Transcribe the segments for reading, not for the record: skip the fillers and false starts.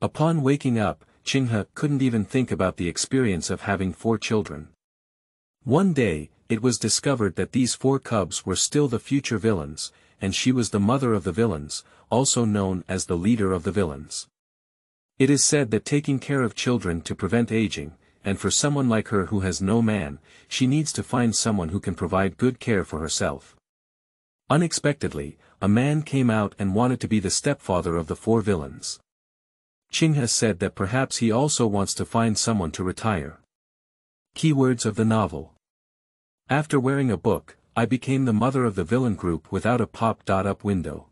Upon waking up, Qinghe couldn't even think about the experience of having 4 children. One day, it was discovered that these 4 cubs were still the future villains, and she was the mother of the villains, also known as the leader of the villains. It is said that taking care of children to prevent aging, and for someone like her who has no man, she needs to find someone who can provide good care for herself. Unexpectedly, a man came out and wanted to be the stepfather of the 4 villains. Qinghe said that perhaps he also wants to find someone to retire. Keywords of the novel. After wearing a book, I became the mother of the villain group without a pop-up window.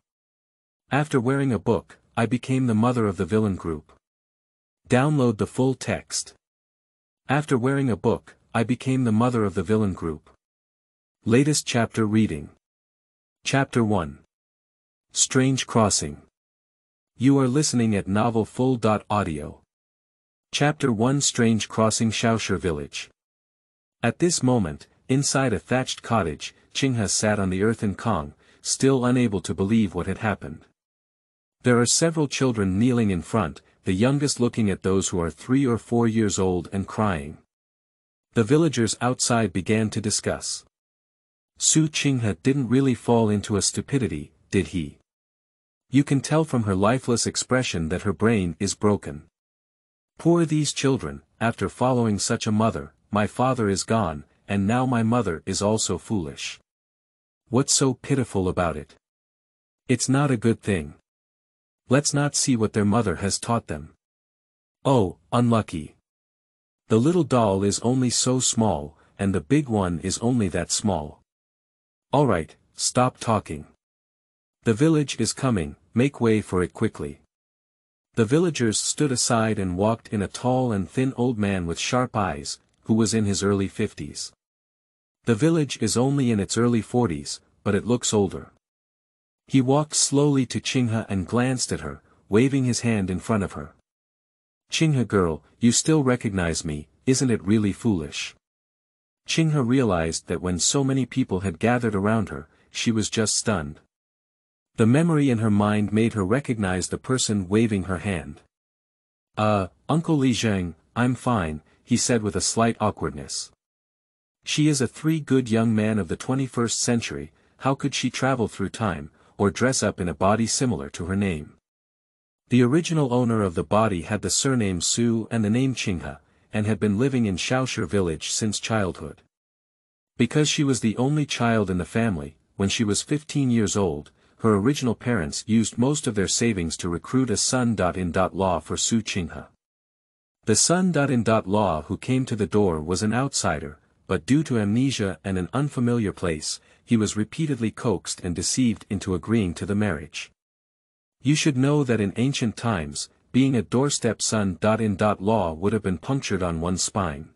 After wearing a book, I became the mother of the villain group. Download the full text. After wearing a book, I became the mother of the villain group. Latest chapter reading. Chapter 1. Strange Crossing. You are listening at Novel Full.audio. Chapter 1 Strange Crossing Shaoshi Village. At this moment, inside a thatched cottage, Qinghe sat on the earthen Kong, still unable to believe what had happened. There are several children kneeling in front, the youngest looking at those who are 3 or 4 years old and crying. The villagers outside began to discuss. Qinghe didn't really fall into a stupidity, did he? You can tell from her lifeless expression that her brain is broken. Poor these children, after following such a mother, my father is gone, and now my mother is also foolish. What's so pitiful about it? It's not a good thing. Let's not see what their mother has taught them. Oh, unlucky. The little doll is only so small, and the big one is only that small. Alright, stop talking. The village is coming, make way for it quickly. The villagers stood aside and walked in a tall and thin old man with sharp eyes, who was in his early 50s. The village is only in its early 40s, but it looks older. He walked slowly to Qinghe and glanced at her, waving his hand in front of her. Qinghe girl, you still recognize me, isn't it really foolish? Qinghe realized that when so many people had gathered around her, she was just stunned. The memory in her mind made her recognize the person waving her hand. Uncle Li Zheng, I'm fine, he said with a slight awkwardness. She is a 3 good young man of the 21st century, how could she travel through time, or dress up in a body similar to her name? The original owner of the body had the surname Su and the name Qinghe, and had been living in Shaoshi village since childhood. Because she was the only child in the family, when she was 15 years old, her original parents used most of their savings to recruit a son-in-law for Qinghe. The son-in-law who came to the door was an outsider, but due to amnesia and an unfamiliar place, he was repeatedly coaxed and deceived into agreeing to the marriage. You should know that in ancient times, being a doorstep son-in-law would have been punctured on one's spine.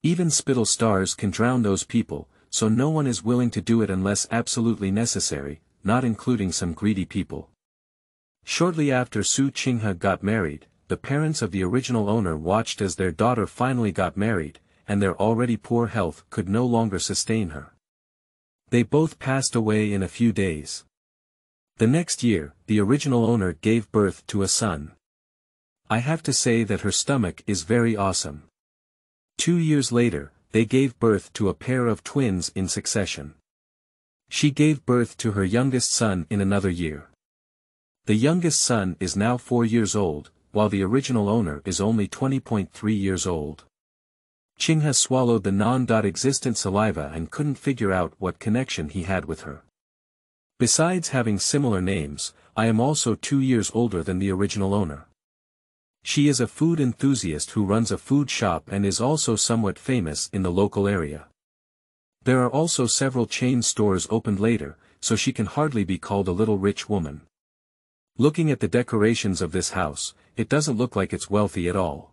Even spittle stars can drown those people, so no one is willing to do it unless absolutely necessary, not including some greedy people. Shortly after Qinghe got married, the parents of the original owner watched as their daughter finally got married, and their already poor health could no longer sustain her. They both passed away in a few days. The next year, the original owner gave birth to a son. I have to say that her stomach is very awesome. 2 years later, they gave birth to a pair of twins in succession. She gave birth to her youngest son in another year. The youngest son is now 4 years old, while the original owner is only 20.3 years old. Qinghe swallowed the non-existent saliva and couldn't figure out what connection he had with her. Besides having similar names, I am also 2 years older than the original owner. She is a food enthusiast who runs a food shop and is also somewhat famous in the local area. There are also several chain stores opened later, so she can hardly be called a little rich woman. Looking at the decorations of this house, it doesn't look like it's wealthy at all.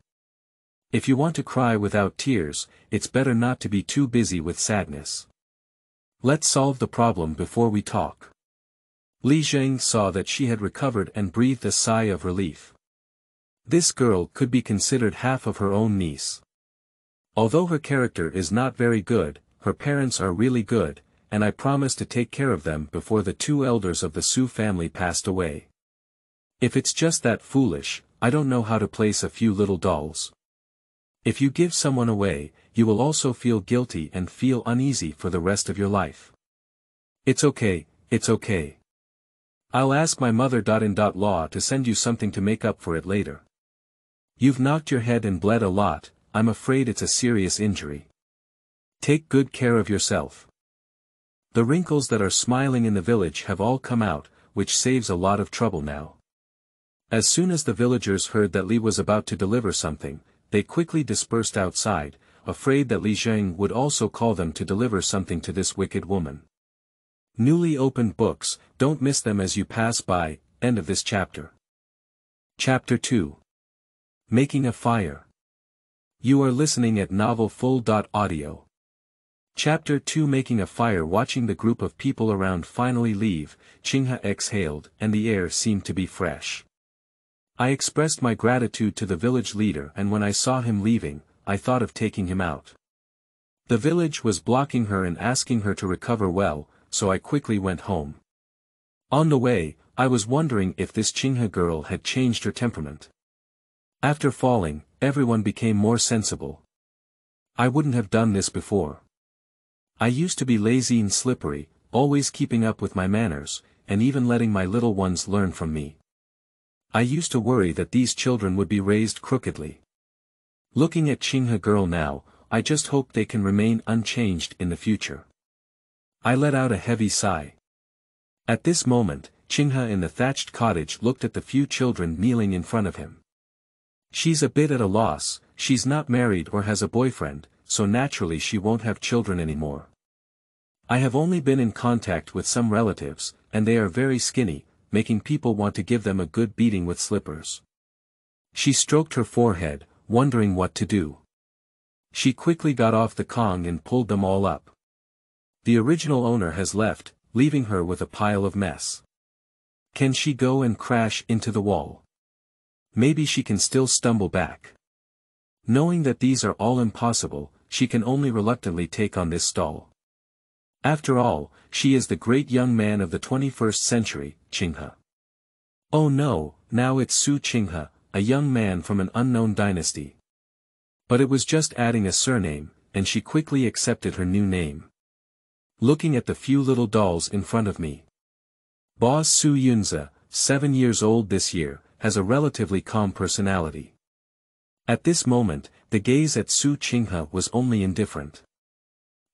If you want to cry without tears, it's better not to be too busy with sadness. Let's solve the problem before we talk. Li Zheng saw that she had recovered and breathed a sigh of relief. This girl could be considered half of her own niece. Although her character is not very good, her parents are really good, and I promised to take care of them before the 2 elders of the Su family passed away. If it's just that foolish, I don't know how to place a few little dolls. If you give someone away, you will also feel guilty and feel uneasy for the rest of your life. It's okay, it's okay. I'll ask my mother-in-law to send you something to make up for it later. You've knocked your head and bled a lot, I'm afraid it's a serious injury. Take good care of yourself. The wrinkles that are smiling in the village have all come out, which saves a lot of trouble now. As soon as the villagers heard that Li was about to deliver something, they quickly dispersed outside, afraid that Li Zheng would also call them to deliver something to this wicked woman. Newly opened books, don't miss them as you pass by. End of this chapter. Chapter 2. Making a Fire. You are listening at novelfull.audio. Chapter 2. Making a Fire. Watching the group of people around finally leave, Qinghe exhaled, and the air seemed to be fresh. I expressed my gratitude to the village leader, and when I saw him leaving, I thought of taking him out. The village was blocking her and asking her to recover well, so I quickly went home. On the way, I was wondering if this Qinghe girl had changed her temperament. After falling, everyone became more sensible. I wouldn't have done this before. I used to be lazy and slippery, always keeping up with my manners, and even letting my little ones learn from me. I used to worry that these children would be raised crookedly. Looking at Qinghe girl now, I just hope they can remain unchanged in the future. I let out a heavy sigh. At this moment, Qinghe in the thatched cottage looked at the few children kneeling in front of him. She's a bit at a loss, she's not married or has a boyfriend, so naturally she won't have children anymore. I have only been in contact with some relatives, and they are very skinny, making people want to give them a good beating with slippers. She stroked her forehead, wondering what to do. She quickly got off the Kong and pulled them all up. The original owner has left, leaving her with a pile of mess. Can she go and crash into the wall? Maybe she can still stumble back. Knowing that these are all impossible, she can only reluctantly take on this stall. After all, she is the great young man of the 21st century, Qinghe. Oh no, now it's Su Qinghe, a young man from an unknown dynasty. But it was just adding a surname, and she quickly accepted her new name. Looking at the few little dolls in front of me. Boss Su Yunze, 7 years old this year, has a relatively calm personality. At this moment, the gaze at Su Qinghe was only indifferent.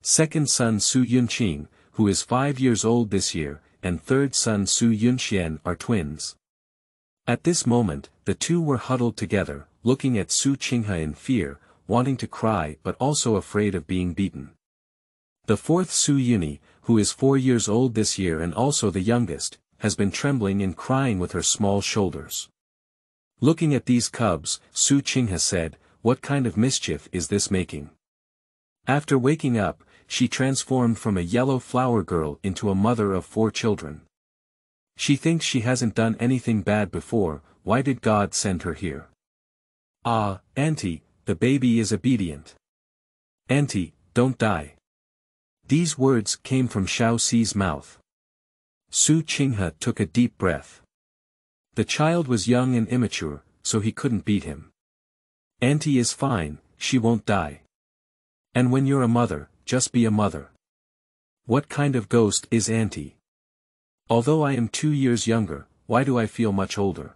Second son Su Yunqing, who is 5 years old this year, and third son Su Yunxian are twins. At this moment, the two were huddled together, looking at Su Qinghe in fear, wanting to cry but also afraid of being beaten. The fourth Su Yuni, who is 4 years old this year and also the youngest, has been trembling and crying with her small shoulders. Looking at these cubs, Su Qinghe said, "What kind of mischief is this making?" After waking up, she transformed from a yellow flower girl into a mother of 4 children. She thinks she hasn't done anything bad before. Why did God send her here? Ah, Auntie, the baby is obedient. Auntie, don't die. These words came from Xiao Xi's mouth. Su Qinghe took a deep breath. The child was young and immature, so he couldn't beat him. Auntie is fine, she won't die. And when you're a mother, just be a mother. What kind of ghost is Auntie? Although I am 2 years younger, why do I feel much older?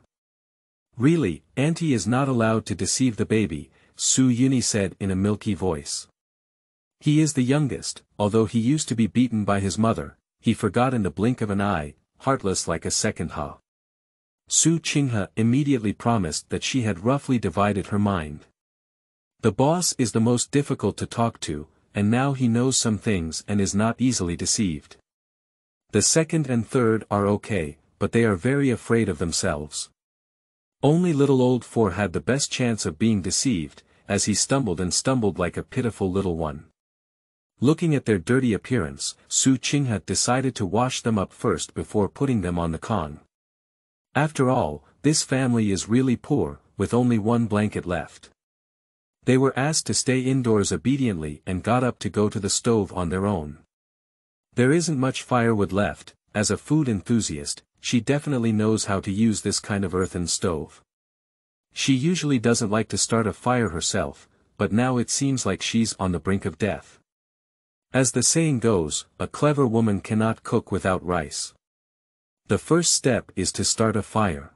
Really, Auntie is not allowed to deceive the baby, Su Yuni said in a milky voice. He is the youngest, although he used to be beaten by his mother, he forgot in the blink of an eye, heartless like a second Ha. Su Qinghe immediately promised that she had roughly divided her mind. The boss is the most difficult to talk to, and now he knows some things and is not easily deceived. The second and third are okay, but they are very afraid of themselves. Only little old 4 had the best chance of being deceived, as he stumbled and stumbled like a pitiful little one. Looking at their dirty appearance, Su Qinghe decided to wash them up first before putting them on the Kong. After all, this family is really poor, with only 1 blanket left. They were asked to stay indoors obediently and got up to go to the stove on their own. There isn't much firewood left. As a food enthusiast, she definitely knows how to use this kind of earthen stove. She usually doesn't like to start a fire herself, but now it seems like she's on the brink of death. As the saying goes, a clever woman cannot cook without rice. The first step is to start a fire.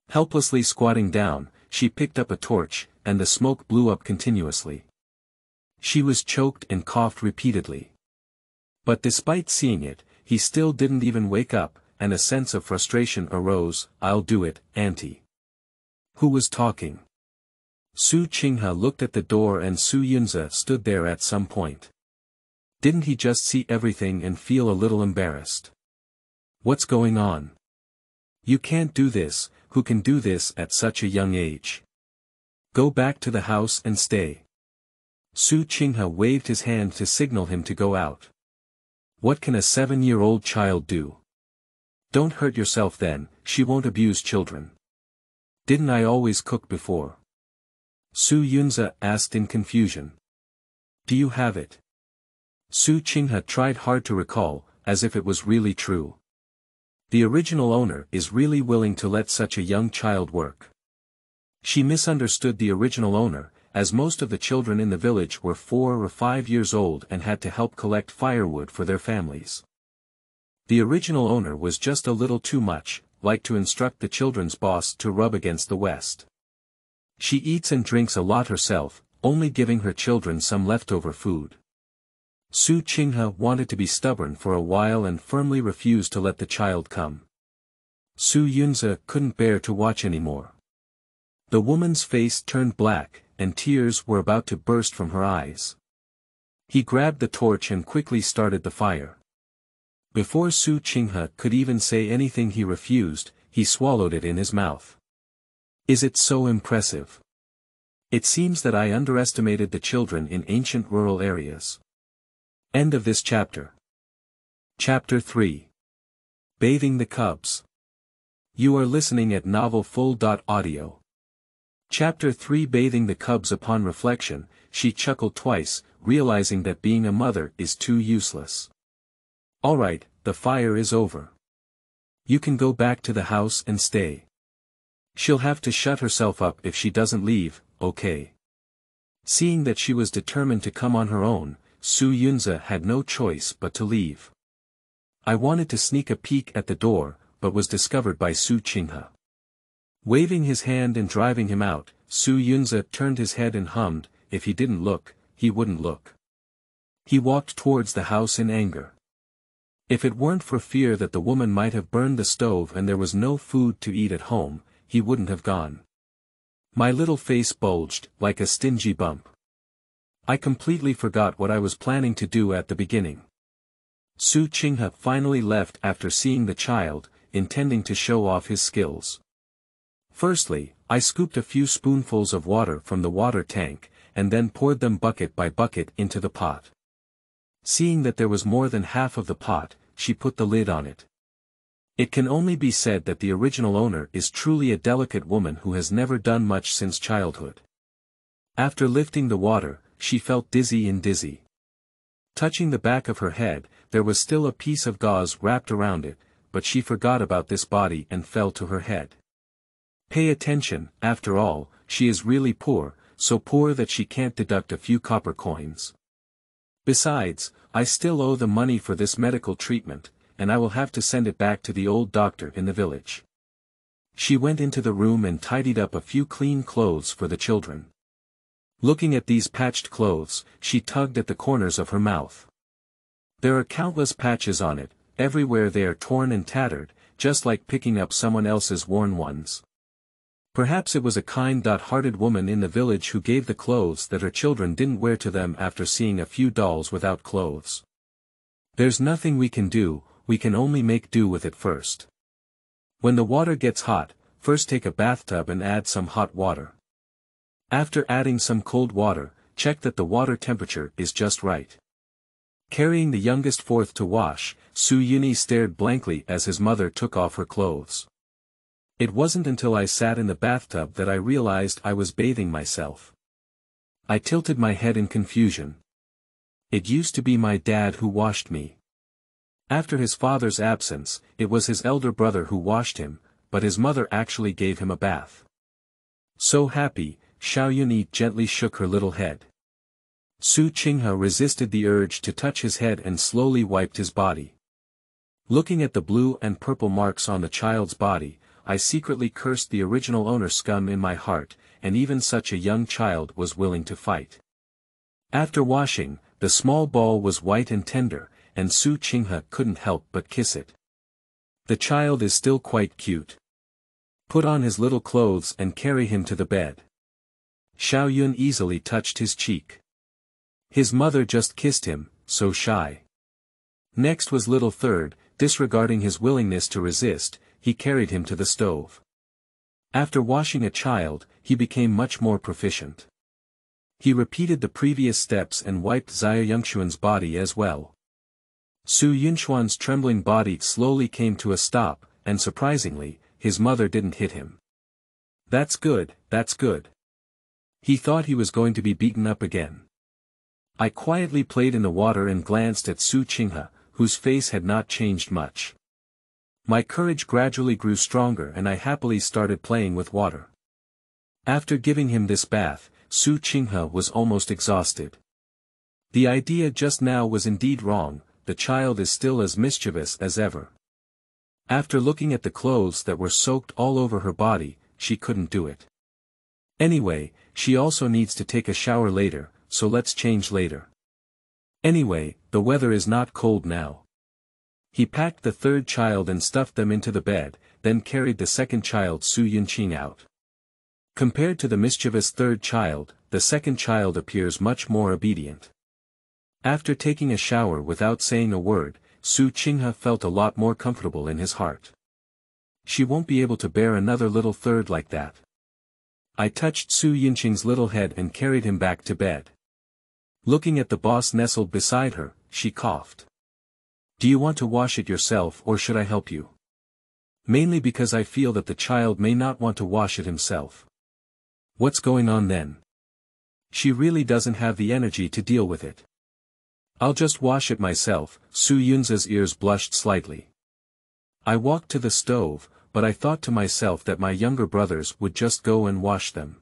Helplessly squatting down, she picked up a torch, and the smoke blew up continuously. She was choked and coughed repeatedly. But despite seeing it, he still didn't even wake up, and a sense of frustration arose. "I'll do it, Auntie." Who was talking? Su Qinghe looked at the door and Su Yunze stood there at some point. Didn't he just see everything and feel a little embarrassed? What's going on? You can't do this. Who can do this at such a young age? Go back to the house and stay. Su Qinghe waved his hand to signal him to go out. What can a 7-year-old child do? Don't hurt yourself then, she won't abuse children. Didn't I always cook before? Su Yunze asked in confusion. Do you have it? Su Qinghe tried hard to recall, as if it was really true. The original owner is really willing to let such a young child work. She misunderstood the original owner, as most of the children in the village were 4 or 5 years old and had to help collect firewood for their families. The original owner was just a little too much, like to instruct the children's boss to rub against the West. She eats and drinks a lot herself, only giving her children some leftover food. Su Qinghe wanted to be stubborn for a while and firmly refused to let the child come. Su Yunze couldn't bear to watch anymore. The woman's face turned black, and tears were about to burst from her eyes. He grabbed the torch and quickly started the fire. Before Su Qinghe could even say anything he refused, he swallowed it in his mouth. Is it so impressive? It seems that I underestimated the children in ancient rural areas. End of this chapter. Chapter 3. Bathing the Cubs. You are listening at novelfull.audio. Chapter 3. Bathing the Cubs. Upon reflection, she chuckled twice, realizing that being a mother is too useless. Alright, the fire is over. You can go back to the house and stay. She'll have to shut herself up if she doesn't leave, okay? Seeing that she was determined to come on her own, Su Yunze had no choice but to leave. I wanted to sneak a peek at the door, but was discovered by Su Qinghe. Waving his hand and driving him out, Su Yunze turned his head and hummed, if he didn't look, he wouldn't look. He walked towards the house in anger. If it weren't for fear that the woman might have burned the stove and there was no food to eat at home, he wouldn't have gone. My little face bulged, like a stingy bump. I completely forgot what I was planning to do at the beginning. Su Qinghe finally left after seeing the child, intending to show off his skills. Firstly, I scooped a few spoonfuls of water from the water tank, and then poured them bucket by bucket into the pot. Seeing that there was more than half of the pot, she put the lid on it. It can only be said that the original owner is truly a delicate woman who has never done much since childhood. After lifting the water, she felt dizzy. Touching the back of her head, there was still a piece of gauze wrapped around it, but she forgot about this body and fell to her head. Pay attention, after all, she is really poor, so poor that she can't deduct a few copper coins. Besides, I still owe the money for this medical treatment, and I will have to send it back to the old doctor in the village. She went into the room and tidied up a few clean clothes for the children. Looking at these patched clothes, she tugged at the corners of her mouth. There are countless patches on it, everywhere they are torn and tattered, just like picking up someone else's worn ones. Perhaps it was a kind-hearted woman in the village who gave the clothes that her children didn't wear to them after seeing a few dolls without clothes. There's nothing we can do, we can only make do with it first. When the water gets hot, first take a bathtub and add some hot water. After adding some cold water, check that the water temperature is just right. Carrying the youngest forth to wash, Su Yunze stared blankly as his mother took off her clothes. It wasn't until I sat in the bathtub that I realized I was bathing myself. I tilted my head in confusion. It used to be my dad who washed me. After his father's absence, it was his elder brother who washed him, but his mother actually gave him a bath. So happy, Xiao Yunyi gently shook her little head. Su Qinghe resisted the urge to touch his head and slowly wiped his body. Looking at the blue and purple marks on the child's body, I secretly cursed the original owner scum in my heart, and even such a young child was willing to fight. After washing, the small ball was white and tender, and Su Qinghe couldn't help but kiss it. The child is still quite cute. Put on his little clothes and carry him to the bed. Xiao Yun easily touched his cheek. His mother just kissed him, so shy. Next was little third, disregarding his willingness to resist, he carried him to the stove. After washing a child, he became much more proficient. He repeated the previous steps and wiped Zhai Yongxuan's body as well. Su Yunxuan's trembling body slowly came to a stop, and surprisingly, his mother didn't hit him. That's good, that's good. He thought he was going to be beaten up again. I quietly played in the water and glanced at Su Qinghe, whose face had not changed much. My courage gradually grew stronger and I happily started playing with water. After giving him this bath, Su Qinghe was almost exhausted. The idea just now was indeed wrong, the child is still as mischievous as ever. After looking at the clothes that were soaked all over her body, she couldn't do it. Anyway, she also needs to take a shower later, so let's change later. Anyway, the weather is not cold now. He packed the third child and stuffed them into the bed, then carried the second child Su Yunqing out. Compared to the mischievous third child, the second child appears much more obedient. After taking a shower without saying a word, Su Qinghe felt a lot more comfortable in his heart. She won't be able to bear another little third like that. I touched Su Yunqing's little head and carried him back to bed. Looking at the boss nestled beside her, she coughed. Do you want to wash it yourself or should I help you? Mainly because I feel that the child may not want to wash it himself. What's going on then? She really doesn't have the energy to deal with it. I'll just wash it myself, Su Yunza's ears blushed slightly. I walked to the stove, but I thought to myself that my younger brothers would just go and wash them.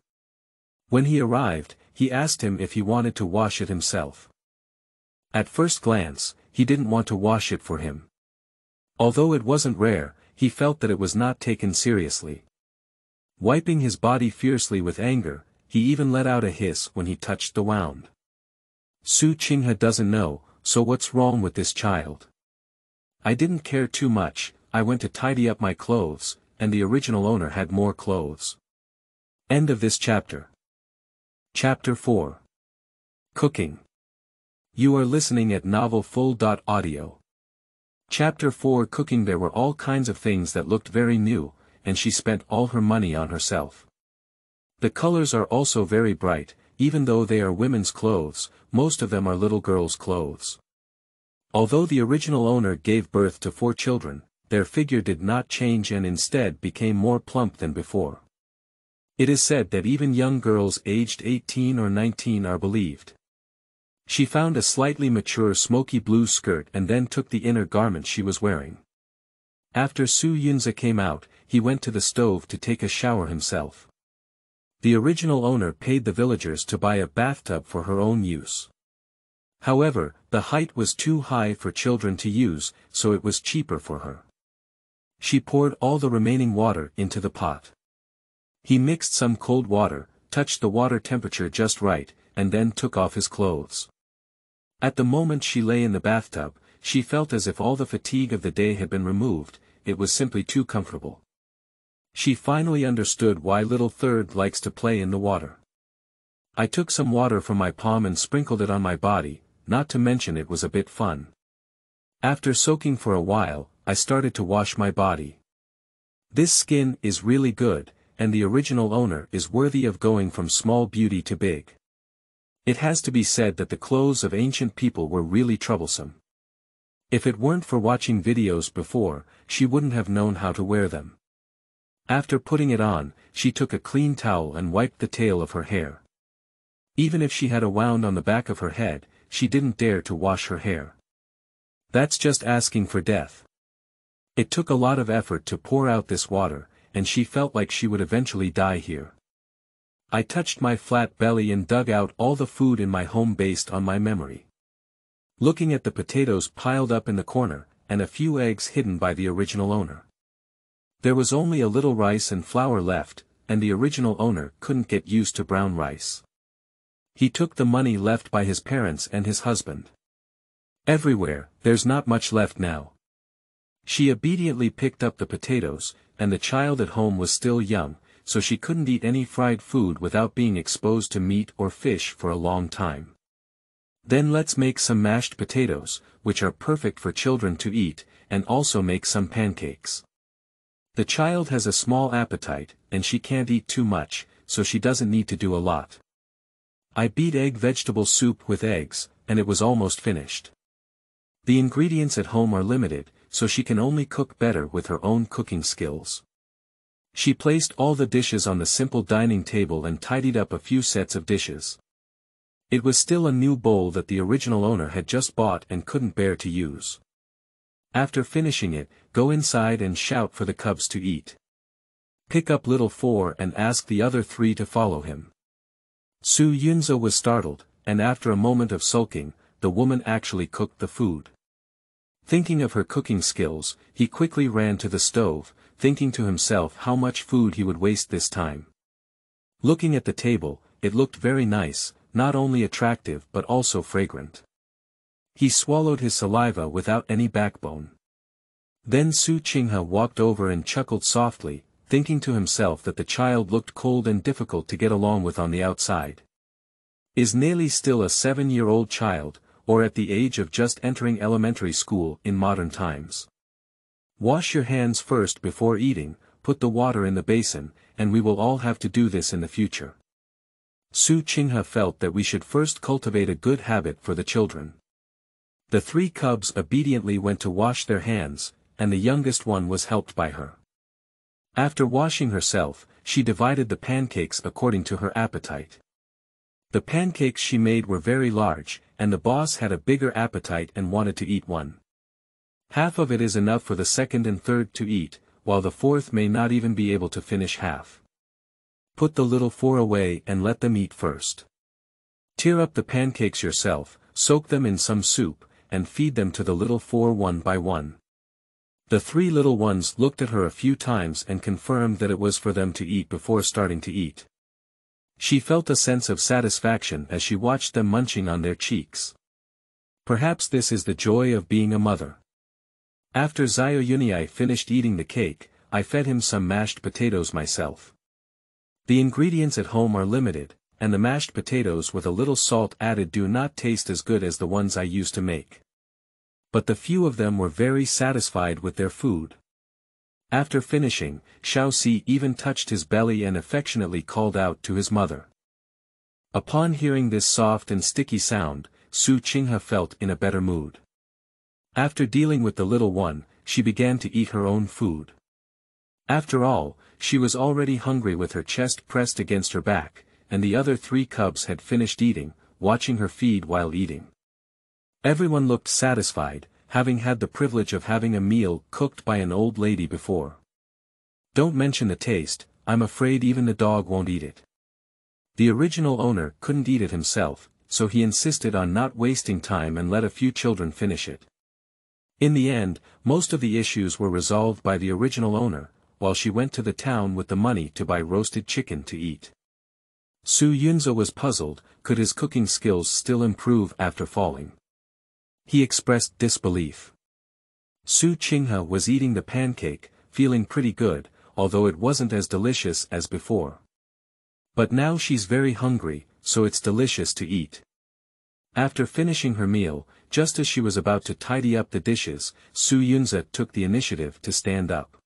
When he arrived, he asked him if he wanted to wash it himself. At first glance, he didn't want to wash it for him. Although it wasn't rare, he felt that it was not taken seriously. Wiping his body fiercely with anger, he even let out a hiss when he touched the wound. Su Qinghe doesn't know, so what's wrong with this child? I didn't care too much, I went to tidy up my clothes, and the original owner had more clothes. End of this chapter. Chapter 4. Cooking. You are listening at novelfull.audio. Chapter 4 Cooking. There were all kinds of things that looked very new, and she spent all her money on herself. The colors are also very bright, even though they are women's clothes, most of them are little girls' clothes. Although the original owner gave birth to 4 children, their figure did not change and instead became more plump than before. It is said that even young girls aged 18 or 19 are believed. She found a slightly mature smoky blue skirt and then took the inner garment she was wearing. After Su Yunza came out, he went to the stove to take a shower himself. The original owner paid the villagers to buy a bathtub for her own use. However, the height was too high for children to use, so it was cheaper for her. She poured all the remaining water into the pot. He mixed some cold water, touched the water temperature just right, and then took off his clothes. At the moment she lay in the bathtub, she felt as if all the fatigue of the day had been removed, it was simply too comfortable. She finally understood why little third likes to play in the water. I took some water from my palm and sprinkled it on my body, not to mention it was a bit fun. After soaking for a while, I started to wash my body. This skin is really good, and the original owner is worthy of going from small beauty to big. It has to be said that the clothes of ancient people were really troublesome. If it weren't for watching videos before, she wouldn't have known how to wear them. After putting it on, she took a clean towel and wiped the tail of her hair. Even if she had a wound on the back of her head, she didn't dare to wash her hair. That's just asking for death. It took a lot of effort to pour out this water, and she felt like she would eventually die here. I touched my flat belly and dug out all the food in my home based on my memory. Looking at the potatoes piled up in the corner, and a few eggs hidden by the original owner. There was only a little rice and flour left, and the original owner couldn't get used to brown rice. He took the money left by his parents and his husband. Everywhere, there's not much left now. She obediently picked up the potatoes, and the child at home was still young, so she couldn't eat any fried food without being exposed to meat or fish for a long time. Then let's make some mashed potatoes, which are perfect for children to eat, and also make some pancakes. The child has a small appetite, and she can't eat too much, so she doesn't need to do a lot. I beat egg vegetable soup with eggs, and it was almost finished. The ingredients at home are limited, so she can only cook better with her own cooking skills. She placed all the dishes on the simple dining table and tidied up a few sets of dishes. It was still a new bowl that the original owner had just bought and couldn't bear to use. After finishing it, go inside and shout for the cubs to eat. Pick up little 4 and ask the other 3 to follow him. Su Yunze was startled, and after a moment of sulking, the woman actually cooked the food. Thinking of her cooking skills, he quickly ran to the stove, thinking to himself how much food he would waste this time. Looking at the table, it looked very nice, not only attractive but also fragrant. He swallowed his saliva without any backbone. Then Qinghe walked over and chuckled softly, thinking to himself that the child looked cold and difficult to get along with on the outside. Is Nelly still a 7-year-old child, or at the age of just entering elementary school in modern times? Wash your hands first before eating, put the water in the basin, and we will all have to do this in the future. Qinghe felt that we should first cultivate a good habit for the children. The 3 cubs obediently went to wash their hands, and the youngest one was helped by her. After washing herself, she divided the pancakes according to her appetite. The pancakes she made were very large, and the boss had a bigger appetite and wanted to eat one. Half of it is enough for the second and third to eat, while the fourth may not even be able to finish half. Put the little 4 away and let them eat first. Tear up the pancakes yourself, soak them in some soup, and feed them to the little 4 one by one. The 3 little ones looked at her a few times and confirmed that it was for them to eat before starting to eat. She felt a sense of satisfaction as she watched them munching on their cheeks. Perhaps this is the joy of being a mother. After Zhai finished eating the cake, I fed him some mashed potatoes myself. The ingredients at home are limited, and the mashed potatoes with a little salt added do not taste as good as the ones I used to make. But the few of them were very satisfied with their food. After finishing, Xiaoxi even touched his belly and affectionately called out to his mother. Upon hearing this soft and sticky sound, Qinghe felt in a better mood. After dealing with the little one, she began to eat her own food. After all, she was already hungry with her chest pressed against her back, and the other 3 cubs had finished eating, watching her feed while eating. Everyone looked satisfied, having had the privilege of having a meal cooked by an old lady before. Don't mention the taste, I'm afraid even the dog won't eat it. The original owner couldn't eat it himself, so he insisted on not wasting time and let a few children finish it. In the end, most of the issues were resolved by the original owner, while she went to the town with the money to buy roasted chicken to eat. Su Yunze was puzzled, could his cooking skills still improve after falling? He expressed disbelief. Qinghe was eating the pancake, feeling pretty good, although it wasn't as delicious as before. But now she's very hungry, so it's delicious to eat. After finishing her meal, just as she was about to tidy up the dishes, Su Yunze took the initiative to stand up.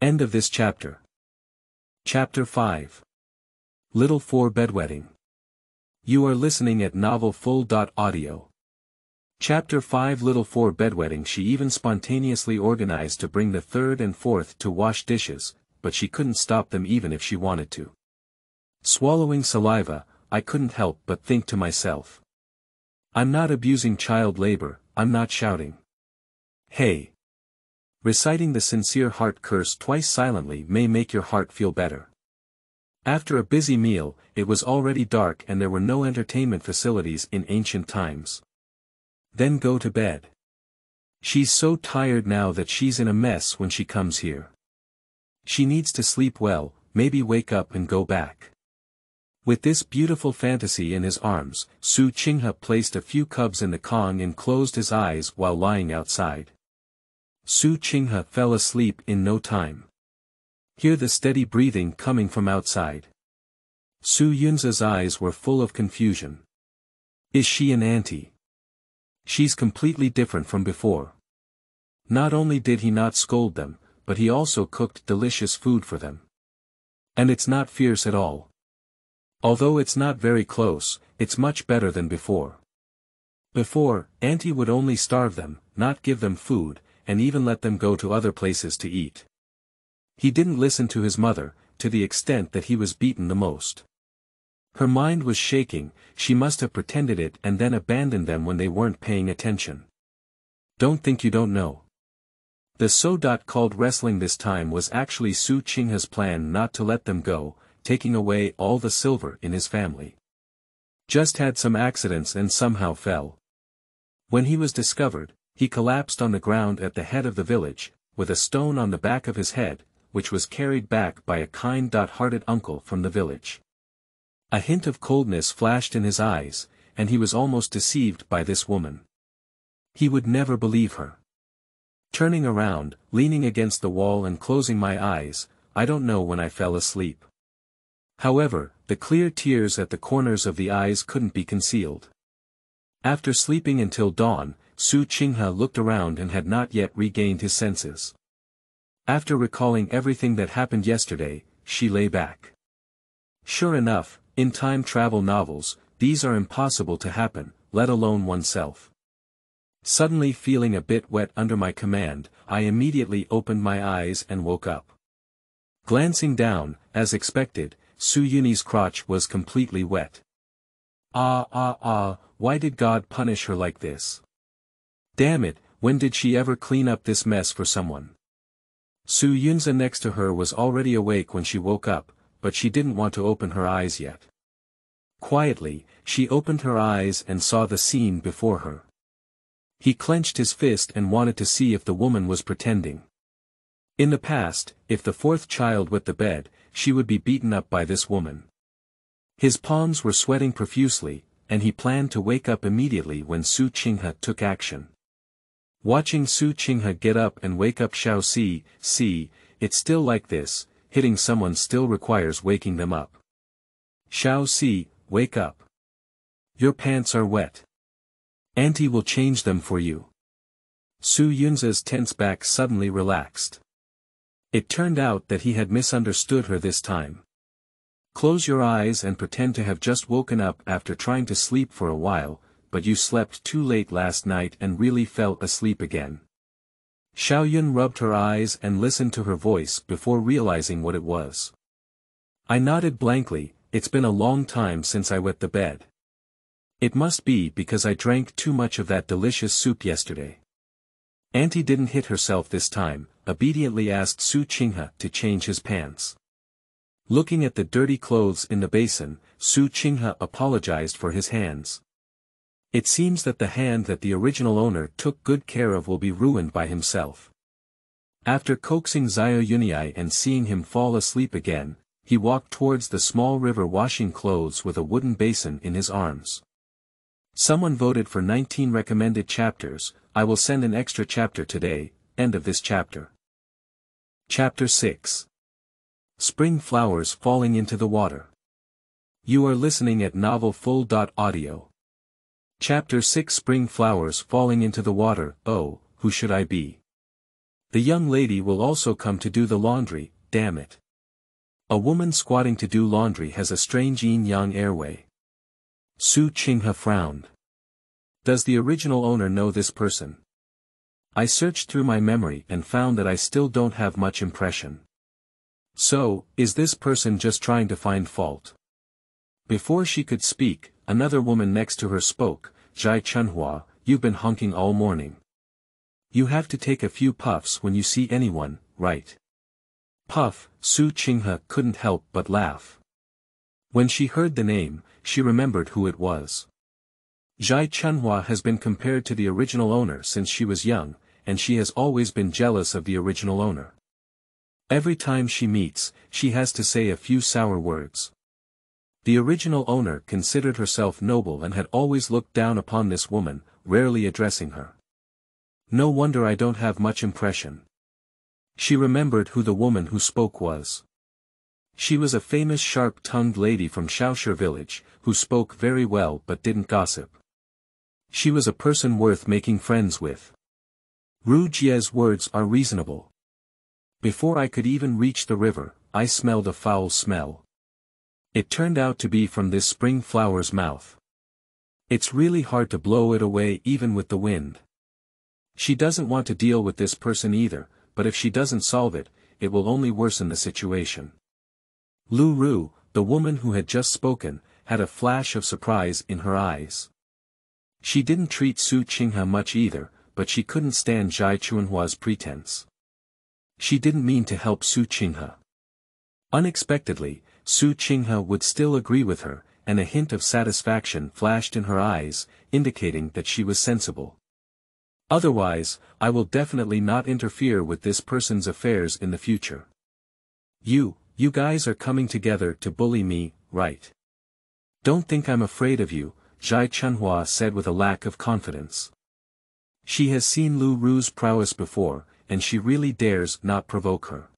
End of this chapter. Chapter 5. Little 4 Bedwetting. You are listening at novelfull.audio. Chapter 5 Little 4 Bedwetting. She even spontaneously organized to bring the 3rd and 4th to wash dishes, but she couldn't stop them even if she wanted to. Swallowing saliva, I couldn't help but think to myself. I'm not abusing child labor, I'm not shouting. Hey! Reciting the sincere heart curse twice silently may make your heart feel better. After a busy meal, it was already dark and there were no entertainment facilities in ancient times. Then go to bed. She's so tired now that she's in a mess when she comes here. She needs to sleep well, maybe wake up and go back. With this beautiful fantasy in his arms, Qinghe placed a few cubs in the Kong and closed his eyes while lying outside. Qinghe fell asleep in no time. Hear the steady breathing coming from outside. Su Yunza's eyes were full of confusion. Is she an auntie? She's completely different from before. Not only did he not scold them, but he also cooked delicious food for them. And it's not fierce at all. Although it's not very close, it's much better than before. Before, auntie would only starve them, not give them food, and even let them go to other places to eat. He didn't listen to his mother, to the extent that he was beaten the most. Her mind was shaking, she must have pretended it and then abandoned them when they weren't paying attention. Don't think you don't know. The so-called wrestling this time was actually Qinghe's plan not to let them go, taking away all the silver in his family. Just had some accidents and somehow fell. When he was discovered, he collapsed on the ground at the head of the village, with a stone on the back of his head, which was carried back by a kind-hearted uncle from the village. A hint of coldness flashed in his eyes, and he was almost deceived by this woman. He would never believe her. Turning around, leaning against the wall and closing my eyes, I don't know when I fell asleep. However, the clear tears at the corners of the eyes couldn't be concealed. After sleeping until dawn, Qinghe looked around and had not yet regained his senses. After recalling everything that happened yesterday, she lay back. Sure enough, in time travel novels, these are impossible to happen, let alone oneself. Suddenly feeling a bit wet under my command, I immediately opened my eyes and woke up. Glancing down, as expected, Su Yun's crotch was completely wet. Why did God punish her like this? Damn it, when did she ever clean up this mess for someone? Su Yunza next to her was already awake when she woke up, but she didn't want to open her eyes yet. Quietly, she opened her eyes and saw the scene before her. He clenched his fist and wanted to see if the woman was pretending. In the past, if the fourth child wet the bed, she would be beaten up by this woman. His palms were sweating profusely, and he planned to wake up immediately when Qinghe took action. Watching Qinghe get up and wake up Xiao Si, see, it's still like this, hitting someone still requires waking them up. Xiao Si, wake up. Your pants are wet. Auntie will change them for you. Su Yunza's tense back suddenly relaxed. It turned out that he had misunderstood her this time. Close your eyes and pretend to have just woken up after trying to sleep for a while, but you slept too late last night and really fell asleep again. Xiao Yun rubbed her eyes and listened to her voice before realizing what it was. I nodded blankly, it's been a long time since I wet the bed. It must be because I drank too much of that delicious soup yesterday. Auntie didn't hit herself this time, obediently asked Qinghe to change his pants. Looking at the dirty clothes in the basin, Qinghe apologized for his hands. It seems that the hand that the original owner took good care of will be ruined by himself. After coaxing Zhai Yunyi and seeing him fall asleep again, he walked towards the small river washing clothes with a wooden basin in his arms. Someone voted for 19 recommended chapters, I will send an extra chapter today, end of this chapter. Chapter 6. Spring Flowers Falling into the Water. You are listening at novelfull.audio. Chapter 6 Spring Flowers Falling into the Water. Oh, who should I be? The young lady will also come to do the laundry, damn it. A woman squatting to do laundry has a strange yin-yang airway. Qinghe frowned. Does the original owner know this person? I searched through my memory and found that I still don't have much impression. So, is this person just trying to find fault? Before she could speak, another woman next to her spoke, Zhai Chunhua, you've been honking all morning. You have to take a few puffs when you see anyone, right? Puff, Qinghe couldn't help but laugh. When she heard the name, she remembered who it was. Zhai Chunhua has been compared to the original owner since she was young, and she has always been jealous of the original owner. Every time she meets, she has to say a few sour words. The original owner considered herself noble and had always looked down upon this woman, rarely addressing her. No wonder I don't have much impression. She remembered who the woman who spoke was. She was a famous sharp-tongued lady from Shaoshi village, who spoke very well but didn't gossip. She was a person worth making friends with. Ru Jie's words are reasonable. Before I could even reach the river, I smelled a foul smell. It turned out to be from this spring flower's mouth. It's really hard to blow it away even with the wind. She doesn't want to deal with this person either, but if she doesn't solve it, it will only worsen the situation. Lu Ru, the woman who had just spoken, had a flash of surprise in her eyes. She didn't treat Su Qinghe much either, but she couldn't stand Zhai Chunhua's pretense. She didn't mean to help Su Qinghe. Unexpectedly, Su Qinghe would still agree with her, and a hint of satisfaction flashed in her eyes, indicating that she was sensible. Otherwise, I will definitely not interfere with this person's affairs in the future. You guys are coming together to bully me, right? Don't think I'm afraid of you, Zhai Chunhua said with a lack of confidence. She has seen Lu Ru's prowess before, and she really dares not provoke her.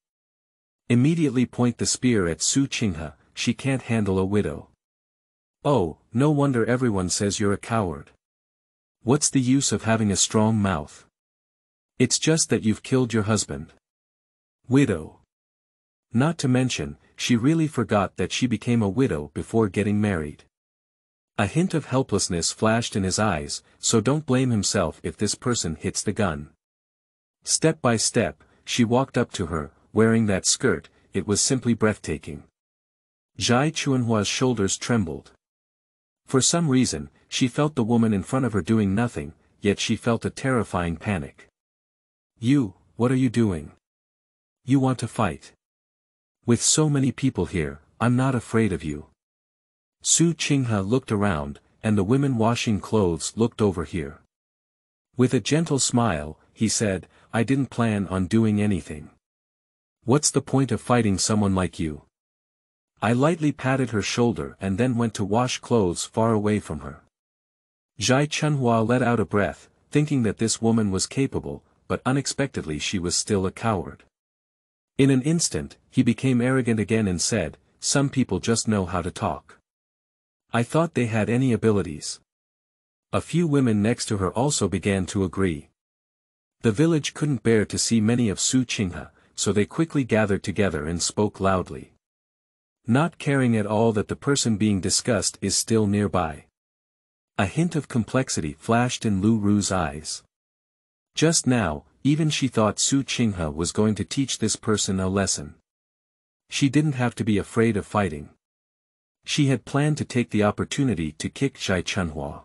Immediately point the spear at Su Qinghe, she can't handle a widow. Oh, no wonder everyone says you're a coward. What's the use of having a strong mouth? It's just that you've killed your husband. Widow. Not to mention, she really forgot that she became a widow before getting married. A hint of helplessness flashed in his eyes, so don't blame himself if this person hits the gun. Step by step, she walked up to her, wearing that skirt, it was simply breathtaking. Zhai Chunhua's shoulders trembled. For some reason, she felt the woman in front of her doing nothing, yet she felt a terrifying panic. What are you doing? You want to fight? With so many people here, I'm not afraid of you. Su Qinghe looked around, and the women washing clothes looked over here. With a gentle smile, he said, I didn't plan on doing anything. What's the point of fighting someone like you? I lightly patted her shoulder and then went to wash clothes far away from her. Zhai Chunhua let out a breath, thinking that this woman was capable, but unexpectedly she was still a coward. In an instant, he became arrogant again and said, some people just know how to talk. I thought they had any abilities. A few women next to her also began to agree. The village couldn't bear to see many of Su Qinghe, so they quickly gathered together and spoke loudly. Not caring at all that the person being discussed is still nearby. A hint of complexity flashed in Lu Ru's eyes. Just now, even she thought Su Qinghe was going to teach this person a lesson. She didn't have to be afraid of fighting. She had planned to take the opportunity to kick Zhai Chunhua.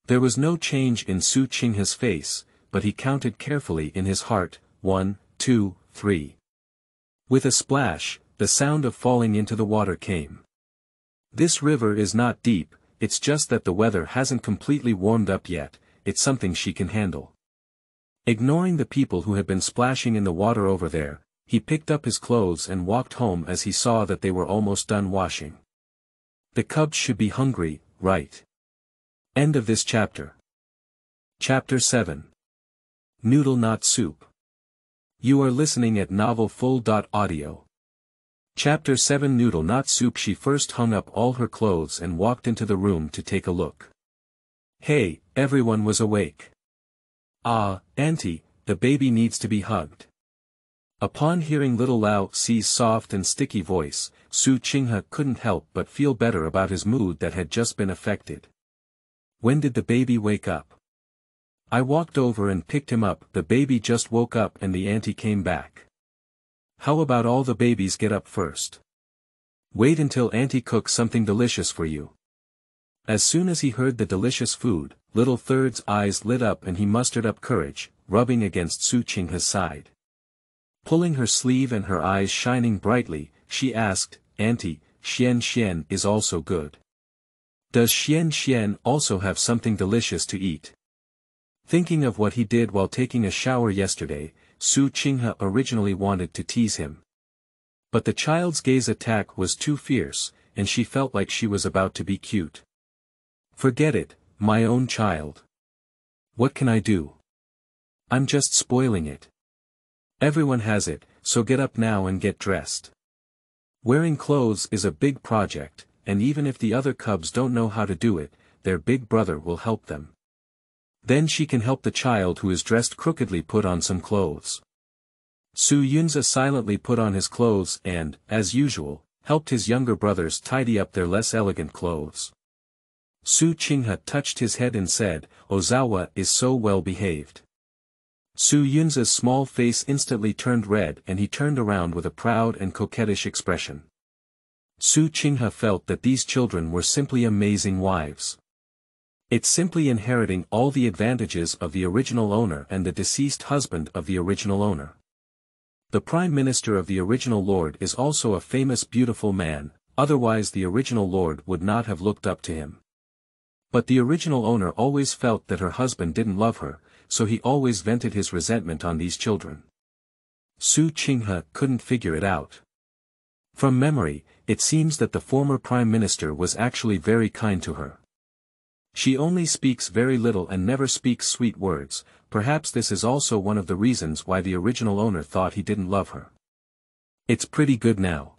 There was no change in Su Qinghe's face, but he counted carefully in his heart, 1, 2, 3. With a splash, the sound of falling into the water came. This river is not deep, it's just that the weather hasn't completely warmed up yet, it's something she can handle. Ignoring the people who had been splashing in the water over there, he picked up his clothes and walked home as he saw that they were almost done washing. The cubs should be hungry, right? End of this chapter. Chapter 7. Noodle not soup. You are listening at novelfull.audio. Chapter 7 Noodle not soup. She first hung up all her clothes and walked into the room to take a look. Hey, everyone was awake. Ah, Auntie, the baby needs to be hugged. Upon hearing little Lao Xi's soft and sticky voice, Su Qinghe couldn't help but feel better about his mood that had just been affected. When did the baby wake up? I walked over and picked him up. The baby just woke up and the auntie came back. How about all the babies get up first? Wait until auntie cooks something delicious for you. As soon as he heard the delicious food, Little Third's eyes lit up and he mustered up courage, rubbing against Su Qinghe's side. Pulling her sleeve and her eyes shining brightly, she asked, Auntie, Xian is also good. Does Xian also have something delicious to eat? Thinking of what he did while taking a shower yesterday, Qinghe originally wanted to tease him. But the child's gaze attack was too fierce, and she felt like she was about to be cute. Forget it, my own child. What can I do? I'm just spoiling it. Everyone has it, so get up now and get dressed. Wearing clothes is a big project, and even if the other cubs don't know how to do it, their big brother will help them. Then she can help the child who is dressed crookedly put on some clothes. Yunze silently put on his clothes and, as usual, helped his younger brothers tidy up their less elegant clothes. Qinghe touched his head and said, Ozawa is so well behaved. Yunze's small face instantly turned red and he turned around with a proud and coquettish expression. Qinghe felt that these children were simply amazing wives. It's simply inheriting all the advantages of the original owner and the deceased husband of the original owner. The Prime Minister of the original Lord is also a famous beautiful man, otherwise the original Lord would not have looked up to him. But the original owner always felt that her husband didn't love her, so he always vented his resentment on these children. Qinghe couldn't figure it out. From memory, it seems that the former Prime Minister was actually very kind to her. She only speaks very little and never speaks sweet words. Perhaps this is also one of the reasons why the original owner thought he didn't love her. It's pretty good now.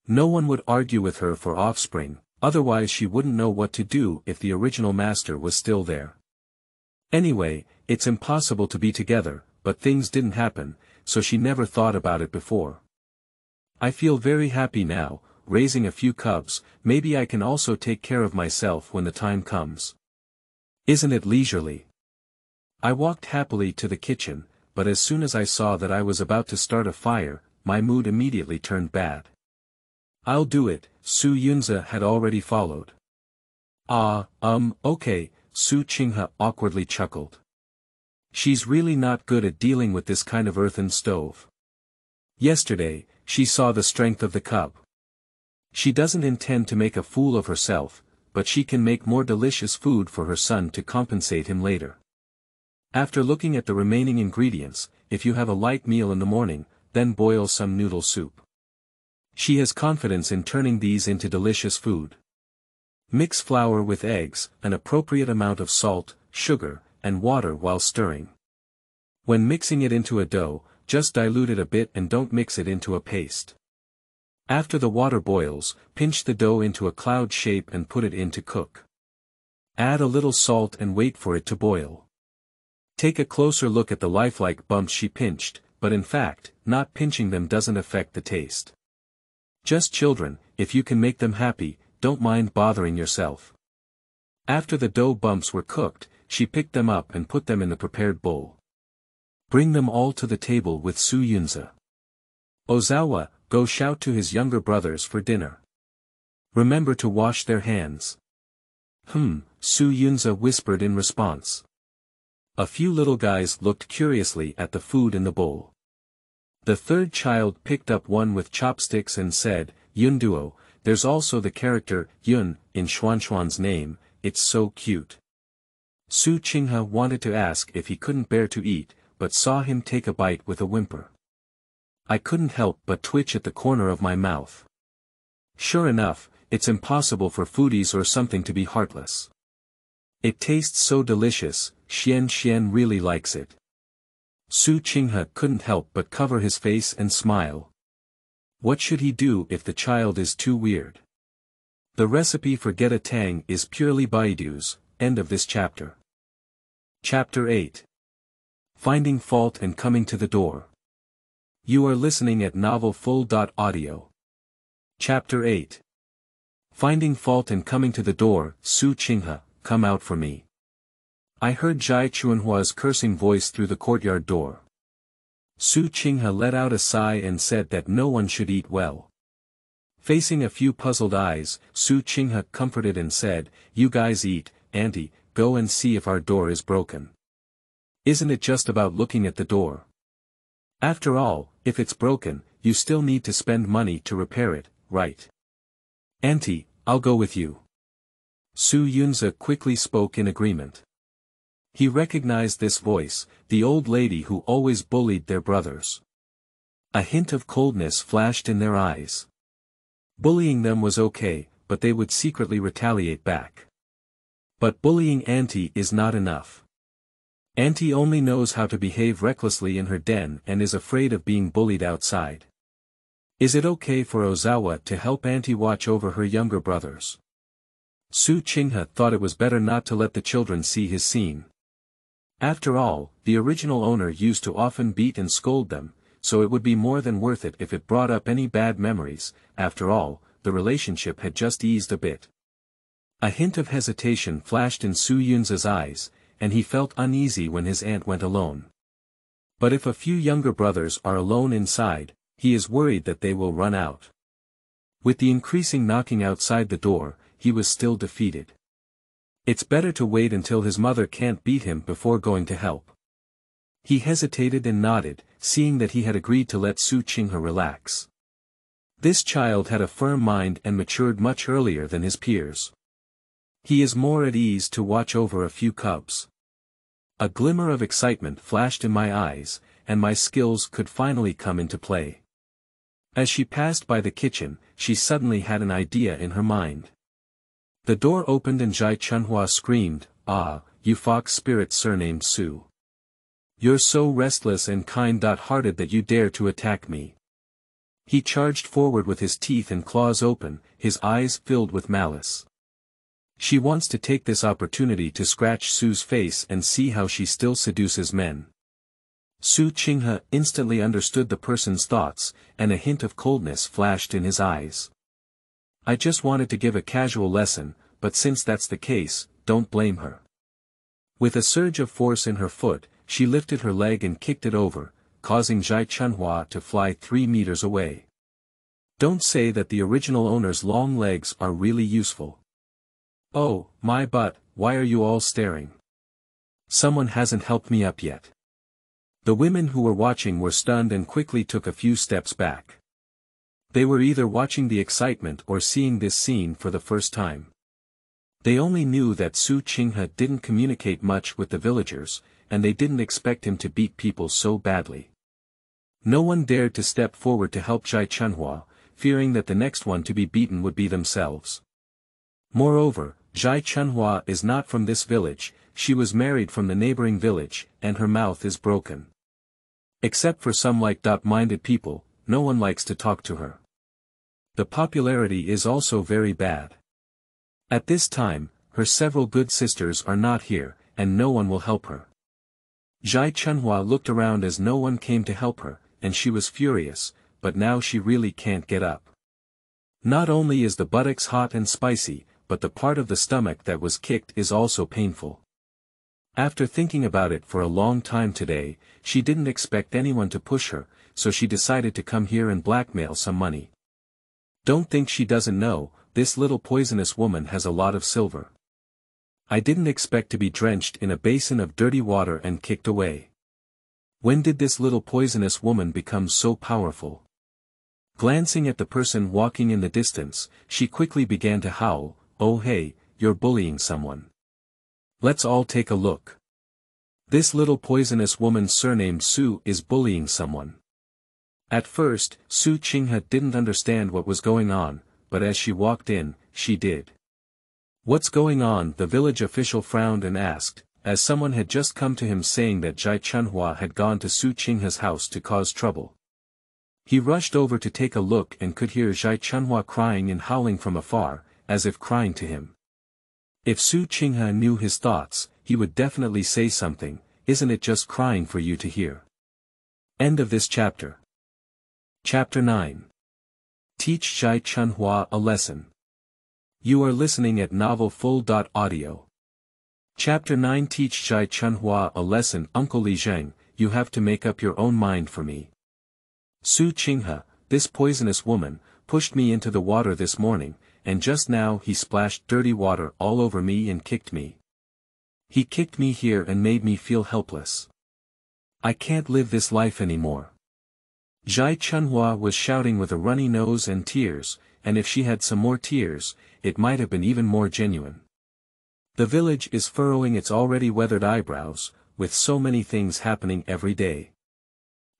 No one would argue with her for offspring, otherwise she wouldn't know what to do if the original master was still there. Anyway, it's impossible to be together, but things didn't happen, so she never thought about it before. I feel very happy now, raising a few cubs. Maybe I can also take care of myself when the time comes. Isn't it leisurely? I walked happily to the kitchen, but as soon as I saw that I was about to start a fire, my mood immediately turned bad. I'll do it, Yunze had already followed. Okay, Qinghe awkwardly chuckled. She's really not good at dealing with this kind of earthen stove. Yesterday, she saw the strength of the cub. She doesn't intend to make a fool of herself, but she can make more delicious food for her son to compensate him later. After looking at the remaining ingredients, if you have a light meal in the morning, then boil some noodle soup. She has confidence in turning these into delicious food. Mix flour with eggs, an appropriate amount of salt, sugar, and water while stirring. When mixing it into a dough, just dilute it a bit and don't mix it into a paste. After the water boils, pinch the dough into a cloud shape and put it in to cook. Add a little salt and wait for it to boil. Take a closer look at the lifelike bumps she pinched, but in fact, not pinching them doesn't affect the taste. Just children, if you can make them happy, don't mind bothering yourself. After the dough bumps were cooked, she picked them up and put them in the prepared bowl. Bring them all to the table with Yunze. Ozawa, go shout to his younger brothers for dinner. Remember to wash their hands. Yunze whispered in response. A few little guys looked curiously at the food in the bowl. The third child picked up one with chopsticks and said, Yunduo, there's also the character, Yun, in Xuanxuan's name, it's so cute. Qinghe wanted to ask if he couldn't bear to eat, but saw him take a bite with a whimper. I couldn't help but twitch at the corner of my mouth. Sure enough, it's impossible for foodies or something to be heartless. It tastes so delicious, Xian really likes it. Qinghe couldn't help but cover his face and smile. What should he do if the child is too weird? The recipe for get a tang is purely Baidu's. End of this chapter. Chapter 8. Finding fault and coming to the door. You are listening at novelfull.audio. Chapter 8. Finding fault and coming to the door. Qinghe, come out for me. I heard Zhai Chunhua's cursing voice through the courtyard door. Qinghe let out a sigh and said that no one should eat well. Facing a few puzzled eyes, Qinghe comforted and said, You guys eat, auntie, go and see if our door is broken. Isn't it just about looking at the door? After all, if it's broken, you still need to spend money to repair it, right? Auntie, I'll go with you. Su Yunze quickly spoke in agreement. He recognized this voice, the old lady who always bullied their brothers. A hint of coldness flashed in their eyes. Bullying them was okay, but they would secretly retaliate back. But bullying Auntie is not enough. Auntie only knows how to behave recklessly in her den and is afraid of being bullied outside. Is it okay for Ozawa to help Auntie watch over her younger brothers? Su Qinghe thought it was better not to let the children see his scene. After all, the original owner used to often beat and scold them, so it would be more than worth it if it brought up any bad memories. After all, the relationship had just eased a bit. A hint of hesitation flashed in Su Yunze's eyes, and he felt uneasy when his aunt went alone. But if a few younger brothers are alone inside, he is worried that they will run out. With the increasing knocking outside the door, he was still defeated. It's better to wait until his mother can't beat him before going to help. He hesitated and nodded, seeing that he had agreed to let Su Qinghe relax. This child had a firm mind and matured much earlier than his peers. He is more at ease to watch over a few cubs. A glimmer of excitement flashed in my eyes, and my skills could finally come into play. As she passed by the kitchen, she suddenly had an idea in her mind. The door opened and Chunhua screamed, "Ah, you fox spirit surnamed Su. You're so restless and kind-hearted that you dare to attack me." He charged forward with his teeth and claws open, his eyes filled with malice. She wants to take this opportunity to scratch Su's face and see how she still seduces men. Su Qinghe instantly understood the person's thoughts, and a hint of coldness flashed in his eyes. "I just wanted to give a casual lesson, but since that's the case, don't blame her." With a surge of force in her foot, she lifted her leg and kicked it over, causing Chunhua to fly 3 meters away. Don't say that the original owner's long legs are really useful. Oh, my butt, why are you all staring? Someone hasn't helped me up yet. The women who were watching were stunned and quickly took a few steps back. They were either watching the excitement or seeing this scene for the first time. They only knew that Su Qinghe didn't communicate much with the villagers, and they didn't expect him to beat people so badly. No one dared to step forward to help Chunhua, fearing that the next one to be beaten would be themselves. Moreover, Chunhua is not from this village, she was married from the neighboring village, and her mouth is broken. Except for some like-minded people, no one likes to talk to her. The popularity is also very bad. At this time, her several good sisters are not here, and no one will help her. Chunhua looked around as no one came to help her, and she was furious, but now she really can't get up. Not only is the buttocks hot and spicy, but the part of the stomach that was kicked is also painful. After thinking about it for a long time today, she didn't expect anyone to push her, so she decided to come here and blackmail some money. Don't think she doesn't know, this little poisonous woman has a lot of silver. I didn't expect to be drenched in a basin of dirty water and kicked away. When did this little poisonous woman become so powerful? Glancing at the person walking in the distance, she quickly began to howl, "Oh hey, you're bullying someone. Let's all take a look. This little poisonous woman surnamed Su is bullying someone." At first, Su Qinghe didn't understand what was going on, but as she walked in, she did. "What's going on?" the village official frowned and asked, as someone had just come to him saying that Chunhua had gone to Su Qinghe's house to cause trouble. He rushed over to take a look and could hear Chunhua crying and howling from afar, as if crying to him. If Su Qinghe knew his thoughts, he would definitely say something, "Isn't it just crying for you to hear?" End of this chapter. Chapter 9. Teach Chunhua a lesson. You are listening at novelfull.audio. Chapter 9. Teach Chunhua a lesson. Uncle Li Zheng, you have to make up your own mind for me. Su Qinghe, this poisonous woman, pushed me into the water this morning, and just now he splashed dirty water all over me and kicked me. He kicked me here and made me feel helpless. I can't live this life anymore. Chunhua was shouting with a runny nose and tears, and if she had some more tears, it might have been even more genuine. The village is furrowing its already weathered eyebrows, with so many things happening every day.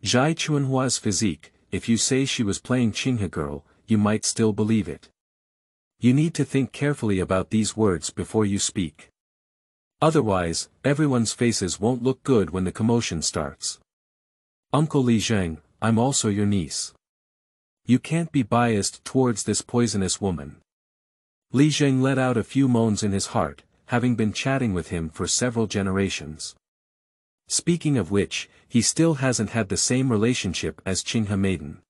Zhai Chunhua's physique, if you say she was playing Qinghe girl, you might still believe it. You need to think carefully about these words before you speak. Otherwise, everyone's faces won't look good when the commotion starts. Uncle Li Zheng, I'm also your niece. You can't be biased towards this poisonous woman. Li Zheng let out a few moans in his heart, having been chatting with him for several generations. Speaking of which, he still hasn't had the same relationship as Qinghe maiden.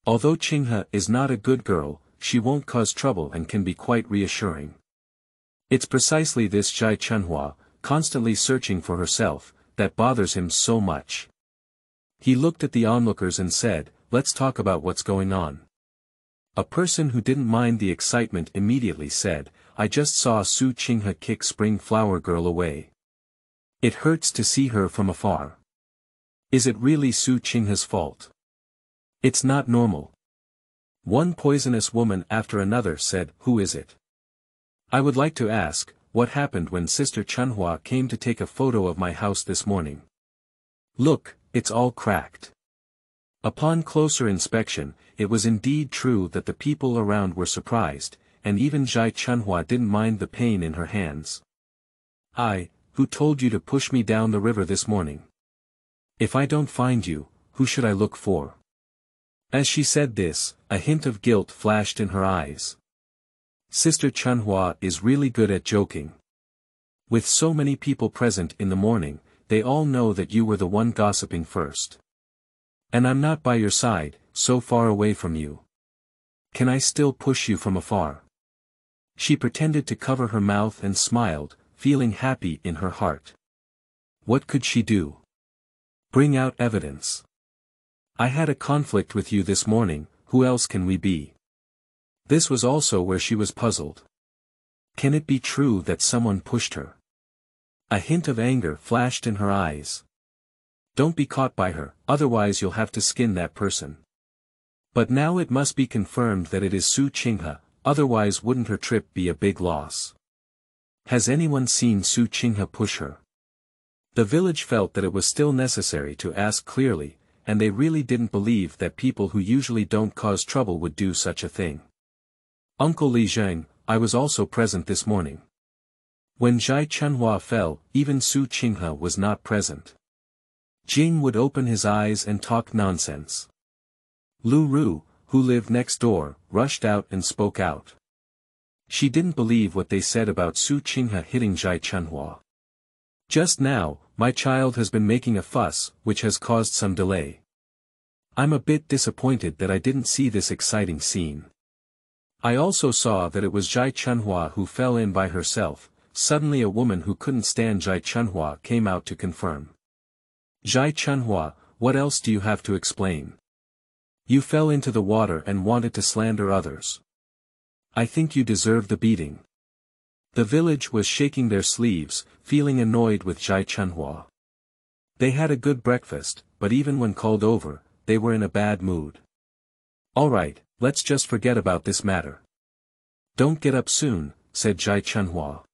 Although Qinghe is not a good girl, she won't cause trouble and can be quite reassuring. It's precisely this Zhai Chunhua, constantly searching for herself, that bothers him so much. He looked at the onlookers and said, "Let's talk about what's going on." A person who didn't mind the excitement immediately said, "I just saw Su Qinghe kick Spring Flower Girl away. It hurts to see her from afar. Is it really Su Qinghe's fault? It's not normal." One poisonous woman after another said, "Who is it? I would like to ask, what happened when Sister Chunhua came to take a photo of my house this morning? Look, it's all cracked." Upon closer inspection, it was indeed true that the people around were surprised, and even Zhai Chunhua didn't mind the pain in her hands. Who told you to push me down the river this morning? If I don't find you, who should I look for?" As she said this, a hint of guilt flashed in her eyes. Sister Chunhua is really good at joking. With so many people present in the morning, they all know that you were the one gossiping first. And I'm not by your side, so far away from you. Can I still push you from afar? She pretended to cover her mouth and smiled, feeling happy in her heart. What could she do? Bring out evidence. I had a conflict with you this morning, who else can we be? This was also where she was puzzled. Can it be true that someone pushed her? A hint of anger flashed in her eyes. Don't be caught by her, otherwise you'll have to skin that person. But now it must be confirmed that it is Su Qinghe, otherwise wouldn't her trip be a big loss? Has anyone seen Su Qinghe push her? The village felt that it was still necessary to ask clearly, and they really didn't believe that people who usually don't cause trouble would do such a thing. Uncle Li Zheng, I was also present this morning. When Zhai Chunhua fell, even Su Qinghe was not present. Jing would open his eyes and talk nonsense. Lu Ru, who lived next door, rushed out and spoke out. She didn't believe what they said about Su Qinghe hitting Zhai Chunhua. Just now, my child has been making a fuss, which has caused some delay. I'm a bit disappointed that I didn't see this exciting scene. I also saw that it was Zhai Chunhua who fell in by herself. Suddenly a woman who couldn't stand Zhai Chunhua came out to confirm. Zhai Chunhua, what else do you have to explain? You fell into the water and wanted to slander others. I think you deserve the beating. The village was shaking their sleeves, feeling annoyed with Zhai Chunhua. They had a good breakfast, but even when called over, they were in a bad mood. Alright, let's just forget about this matter. Don't get up soon, said Zhai Chunhua.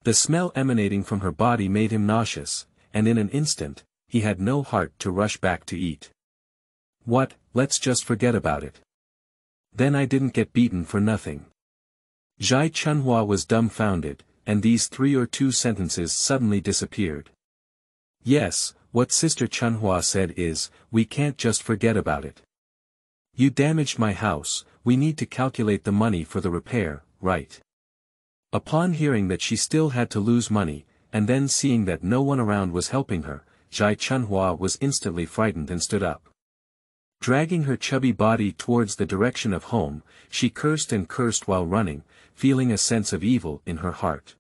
The smell emanating from her body made him nauseous, and in an instant, he had no heart to rush back to eat. What, let's just forget about it. Then I didn't get beaten for nothing. Zhai Chunhua was dumbfounded, and these 3 or 2 sentences suddenly disappeared. Yes, what Sister Chunhua said is, we can't just forget about it. You damaged my house, we need to calculate the money for the repair, right? Upon hearing that she still had to lose money, and then seeing that no one around was helping her, Zhai Chunhua was instantly frightened and stood up. Dragging her chubby body towards the direction of home, she cursed and cursed while running, feeling a sense of evil in her heart.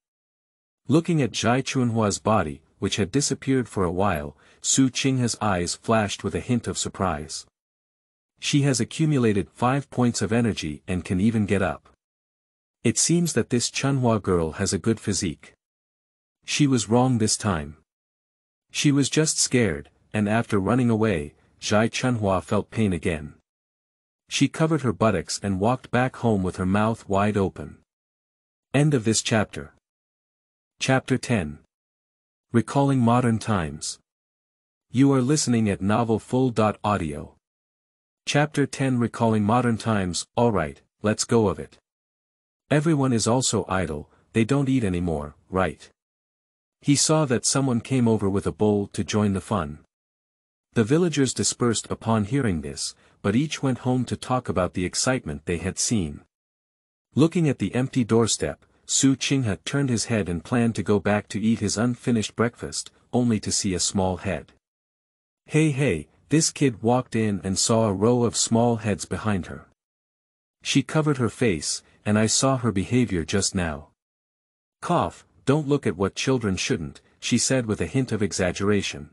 Looking at Zhai Chunhua's body, which had disappeared for a while, Su Qinghe's eyes flashed with a hint of surprise. She has accumulated 5 points of energy and can even get up. It seems that this Chunhua girl has a good physique. She was wrong this time. She was just scared, and after running away, Zhai Chunhua felt pain again. She covered her buttocks and walked back home with her mouth wide open. End of this chapter. Chapter 10. Recalling Modern Times. You are listening at novelfull.audio. Chapter 10 Recalling Modern Times. Alright, let's go of it. Everyone is also idle, they don't eat anymore, right? He saw that someone came over with a bowl to join the fun. The villagers dispersed upon hearing this, but each went home to talk about the excitement they had seen. Looking at the empty doorstep, Qinghe turned his head and planned to go back to eat his unfinished breakfast, only to see a small head. Hey, this kid walked in and saw a row of small heads behind her. She covered her face, and I saw her behavior just now. Cough, don't look at what children shouldn't, she said with a hint of exaggeration.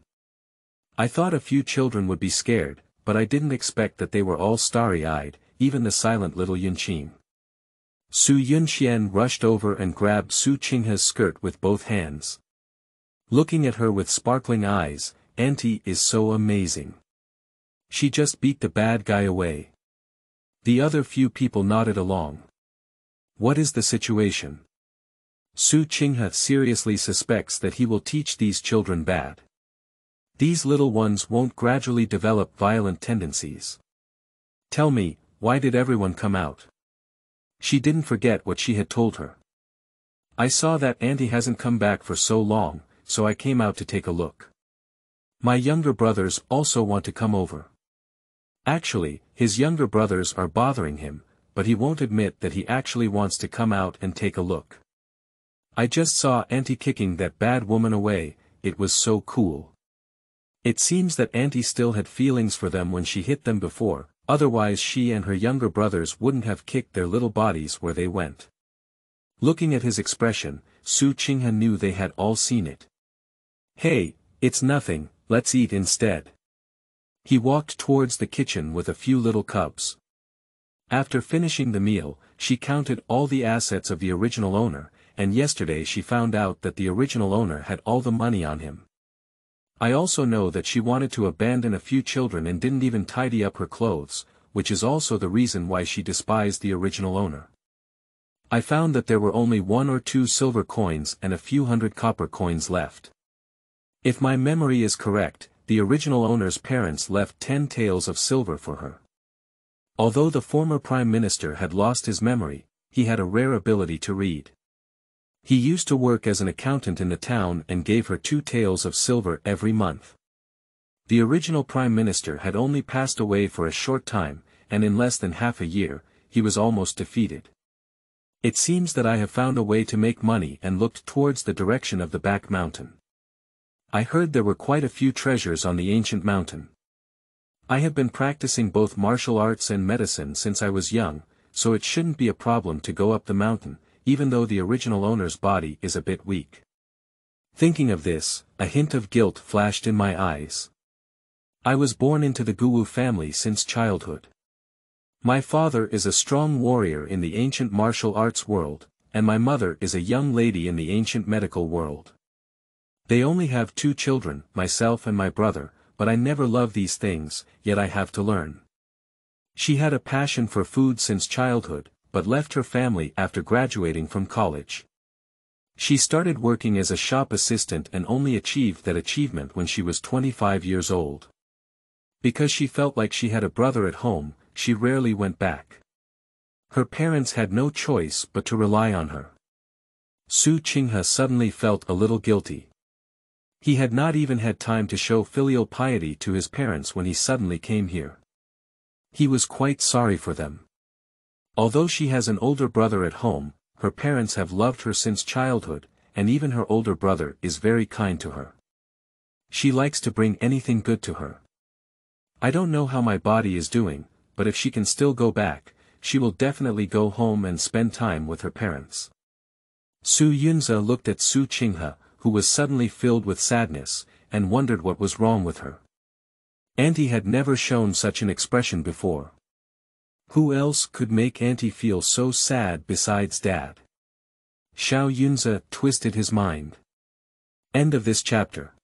I thought a few children would be scared, but I didn't expect that they were all starry-eyed, even the silent little Yunqing. Su Yunxian rushed over and grabbed Qinghe's skirt with both hands. Looking at her with sparkling eyes, Auntie is so amazing. She just beat the bad guy away. The other few people nodded along. What is the situation? Qinghe seriously suspects that he will teach these children bad. These little ones won't gradually develop violent tendencies. Tell me, why did everyone come out? She didn't forget what she had told her. I saw that Auntie hasn't come back for so long, so I came out to take a look. My younger brothers also want to come over. Actually, his younger brothers are bothering him, but he won't admit that he actually wants to come out and take a look. I just saw Auntie kicking that bad woman away, it was so cool. It seems that Auntie still had feelings for them when she hit them before, otherwise she and her younger brothers wouldn't have kicked their little bodies where they went. Looking at his expression, Qinghe knew they had all seen it. Hey, it's nothing, let's eat instead. He walked towards the kitchen with a few little cubs. After finishing the meal, she counted all the assets of the original owner, and yesterday she found out that the original owner had all the money on him. I also know that she wanted to abandon a few children and didn't even tidy up her clothes, which is also the reason why she despised the original owner. I found that there were only 1 or 2 silver coins and a few hundred copper coins left. If my memory is correct, the original owner's parents left 10 taels of silver for her. Although the former prime minister had lost his memory, he had a rare ability to read. He used to work as an accountant in the town and gave her 2 taels of silver every month. The original prime minister had only passed away for a short time, and in less than half a year, he was almost defeated. It seems that I have found a way to make money and looked towards the direction of the back mountain. I heard there were quite a few treasures on the ancient mountain. I have been practicing both martial arts and medicine since I was young, so it shouldn't be a problem to go up the mountain, even though the original owner's body is a bit weak. Thinking of this, a hint of guilt flashed in my eyes. I was born into the Guwu family since childhood. My father is a strong warrior in the ancient martial arts world, and my mother is a young lady in the ancient medical world. They only have 2 children, myself and my brother, but I never loved these things, yet I have to learn. She had a passion for food since childhood, but left her family after graduating from college. She started working as a shop assistant and only achieved that achievement when she was 25 years old. Because she felt like she had a brother at home, she rarely went back. Her parents had no choice but to rely on her. Qinghe suddenly felt a little guilty. He had not even had time to show filial piety to his parents when he suddenly came here. He was quite sorry for them. Although she has an older brother at home, her parents have loved her since childhood, and even her older brother is very kind to her. She likes to bring anything good to her. I don't know how my body is doing, but if she can still go back, she will definitely go home and spend time with her parents. Su Yunze looked at Qinghe, who was suddenly filled with sadness, and wondered what was wrong with her. Auntie had never shown such an expression before. Who else could make Auntie feel so sad besides Dad? Xiao Yunze twisted his mind. End of this chapter.